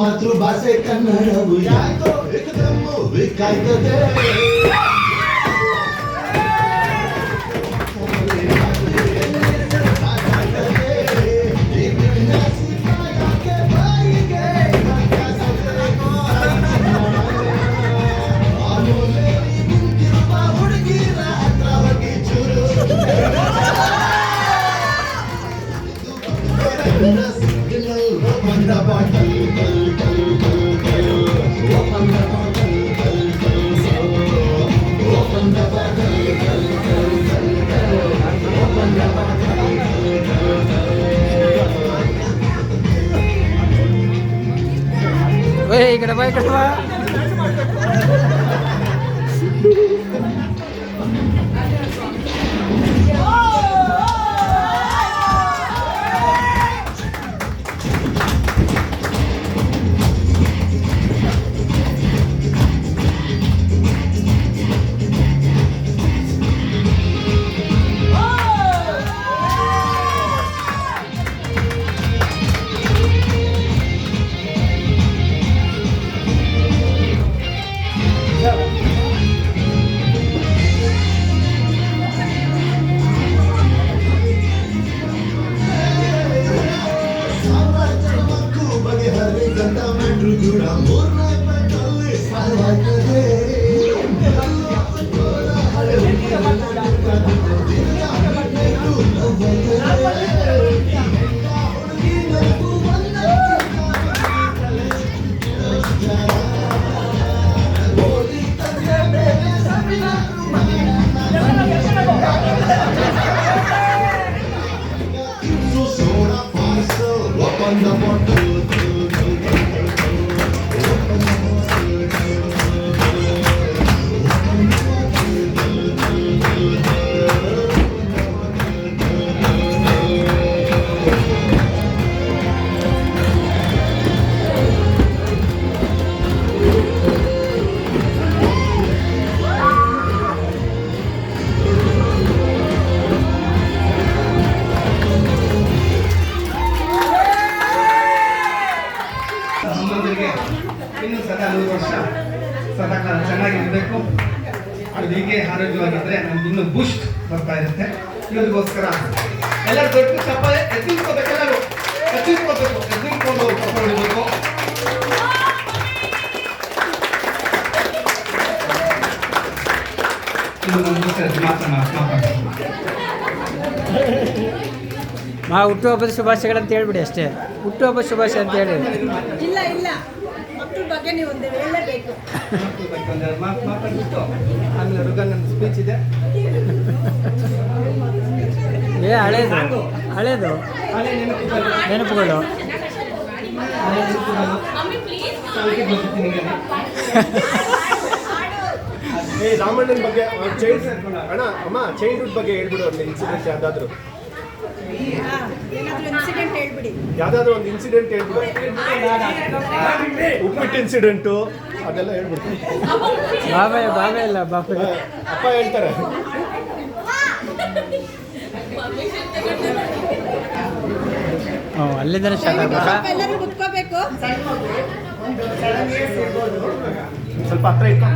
ಮಾತೃಭಾಷೆ ಕನ್ನಡವು ಯಾಕೋ ಏಕದಮ್ಮು ಬೇಕಾಯ್ತದೆ ఇక్కడ బా ఇక్కడ బా ಸದಾಕಾಲ ಚೆನ್ನಾಗಿರಬೇಕು. ಅದು ಹೀಗೆ ಆರೋಗ್ಯವಾಗಿದ್ದರೆ ನಮ್ಗೆ ಇನ್ನೂ ಬೂಸ್ಟ್ ಬರ್ತಾ ಇರುತ್ತೆ. ಇದಕ್ಕೋಸ್ಕರ ಎಲ್ಲರೂ ದೊಡ್ಡ ಚಪ್ಪಾಳೆ ಎತ್ತಿಸ್ಕೋಬೇಕು, ಎಲ್ಲರೂ ಎತ್ತಿಸ್ಕೋಬೇಕು, ಎತ್ತಿಸ್ಕೊಂಡು ಹೊಡಿಬೇಕು. ಇದು ನಮ್ಮ ಮಾತಾಡ್ತೀನಿ. ಹುಟ್ಟುಹಬ್ಬದ ಶುಭಾಶಯಗಳಂತ ಹೇಳ್ಬಿಡಿ ಅಷ್ಟೇ. ಹುಟ್ಟುಹಬ್ಬ ಶುಭಾಶಯ ಅಂತ ಹೇಳಿ. ಇಲ್ಲ ಇಲ್ಲ, ಮಕ್ಕಳ ಬಗ್ಗೆ ನೀವು ಒಂದು ಹೇಳಬೇಕು. ಮಾತಾಡ್ಬಿಟ್ಟು ಆಮೇಲೆ ರುಗನ್ ಸ್ಪೀಚ್ ಇದೆ. ಹಳೇದು ನೆನಪುಗಳು. ರಾಮಣ್ಣನ ಬಗ್ಗೆ ಅಣ್ಣ ಅಮ್ಮ ಚೈಲ್ಡ್ಹುಡ್ ಬಗ್ಗೆ ಹೇಳ್ಬಿಡು ಒಂದು ಇನ್ಸಿಡೆಂಟ್ ಯಾವ್ದಾದ್ರು ಏನಾದರೂ ಇನ್ಸಿಡೆಂಟ್ ಹೇಳ್ಬಿಡಿ. ಯಾವ್ದಾದ್ರು ಒಂದು ಇನ್ಸಿಡೆಂಟ್ ಹೇಳ್ಬಿಡು. ಉಪ್ಪಿಟ್ಟು ಇನ್ಸಿಡೆಂಟು ಅದೆಲ್ಲ ಹೇಳ್ಬಿಡು. ಬಾಬೆ ಇಲ್ಲ ಬಾಬೆ. ಅಪ್ಪ ಹೇಳ್ತಾರೆ. ಅಲ್ಲಿಂದನೇ ಸ್ಟಾರ್ಟ್ ಆಗ್ಬೇಕಾ? ಎಲ್ಲರೂ ಕುತ್ಕೋಬೇಕು. ಸ್ವಲ್ಪ ಹತ್ರ ಇತ್ತು.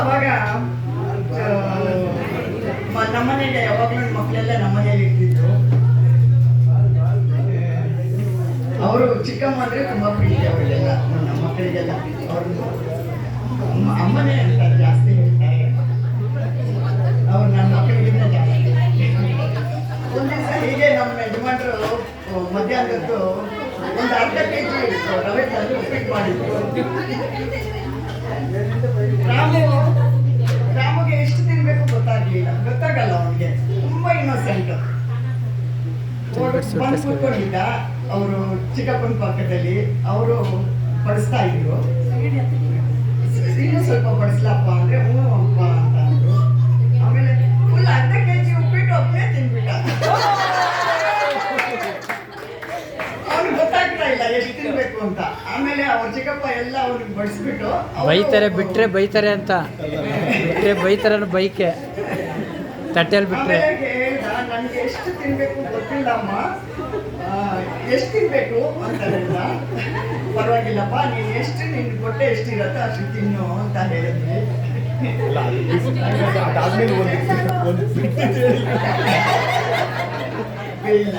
ಅವಾಗ ನಮ್ಮನೇಲಿ ಯಾವಾಗಲೂ ಮಕ್ಕಳೆಲ್ಲ ನಮ್ಮನೇಲಿ ಇರ್ತಿದ್ರು. ಅವರು ಚಿಕ್ಕಮ್ಮ ಅಂದರೆ ತುಂಬ ಪ್ರೀತಿ ಅವರಿಗೆಲ್ಲ, ನಮ್ಮ ಮಕ್ಕಳಿಗೆಲ್ಲ. ಅವರು ಅಮ್ಮನೇ ಅಂತಾರೆ, ಜಾಸ್ತಿ ಹೇಳ್ತಾರೆ. ಅವ್ರು ನನ್ನ ಮಕ್ಕಳಿಗಿಂತ ಜಾಸ್ತಿ. ಒಂದು ದಿವಸ ಹೀಗೆ ನಮ್ಮ ಯಜಮಾನರು ಮಧ್ಯಾಹ್ನದ್ದು ಒಂದು ಅರ್ಧ ಕೆಜಿ ರವೆ ತಂದು ಉಪ್ಪಿಟ್ಟು ಮಾಡಿದ್ರು. ರಾಮಗೆ ಎಷ್ಟು ತಿನ್ಬೇಕು ಗೊತ್ತಾಗಲ್ಲ ಅವನಿಗೆ. ತುಂಬ ಇನ್ನೋಸೆಂಟ್. ಬಂದು ಕೂತ್ಕೊಂಡಿದ್ದ ಅವರು ಚಿಕ್ಕಪ್ಪನ ಪಕ್ಕದಲ್ಲಿ. ಅವರು ಬಡಿಸ್ತಾ ಇದ್ರು. ಇನ್ನೂ ಸ್ವಲ್ಪ ಬಡಿಸ್ಲಪ್ಪ ಅಂದರೆ ಹ್ಞೂ ಅಪ್ಪ ಅಂತ ಅಂದರು. ಆಮೇಲೆ ಫುಲ್ ಅರ್ಧ ಕೆಜಿ ಉಪ್ಪಿಟ್ಟು ಒಬ್ಬನೇ ತಿನ್ಬಿಟ್ಟ. ಅವ್ನಿಗೆ ಗೊತ್ತಾಗ್ತಾ ಇಲ್ಲ ಎಷ್ಟು ತಿನ್ಬೇಕು ಅಂತ. ಆಮೇಲೆ ಅವ್ರ ಚಿಕ್ಕಪ್ಪ ಎಲ್ಲ ಅವ್ರಿಗೆ ಬಡಿಸ್ಬಿಟ್ಟು ಬಿಟ್ರೆ ಬೈತಾರೆ ಅಂತ. ಬೈತಾರನು ಬೈಕೆ ತಟ್ಟೆಯಲ್ಲಿ ಬಿಟ್ರೆ. ಹೇಳ್ದ, ನನಗೆ ಎಷ್ಟು ತಿನ್ಬೇಕು ಗೊತ್ತಿಲ್ಲ ಅಮ್ಮ, ಎಷ್ಟು ತಿನ್ಬೇಕು ಅಂತ ಹೇಳ್ದ. ಪರವಾಗಿಲ್ಲಪ್ಪ, ನೀನು ಎಷ್ಟು ನಿನ್ನ ಹೊಟ್ಟೆ ಎಷ್ಟಿರತ್ತೋ ಅಷ್ಟು ತಿನ್ನು ಅಂತ ಹೇಳಿದ್ವಿ. ಅದಾದ್ಮೇಲೆ ಒಂದು ಇಲ್ಲ.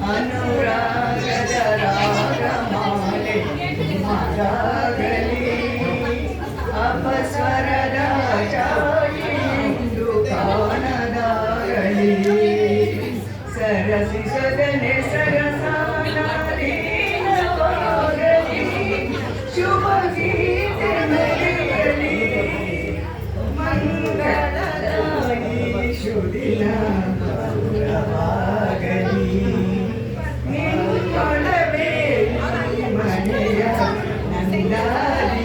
ಅನುರಾಗದ ರಾಗಮಾಲೆ ಮಗಾಗಲಿ, ಅಪಸ್ವರದ ಚಾಯಿಂದು ಕಾಣದಾಗಲಿ, ಸರಸಿ ಸದನೆ ಸರಸಾನಲೀನವಾಗಲಿ, ಶುಭ ಗೀತೆ ಮೆರೆಯಲಿ, ಮಂಗಳದಾಯಿ ಶುದಿನ ಮಧುರವಾಗಲಿ, ನಿನ್ನೊಳವೇ ಮನೆಯ ನಂದಾದಿ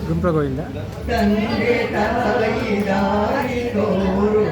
ಗುಂಪ್ರ ಗೋವಿಂದ. ತಂದೆ ತಾಯಿ ದಾರಿ ತೋರು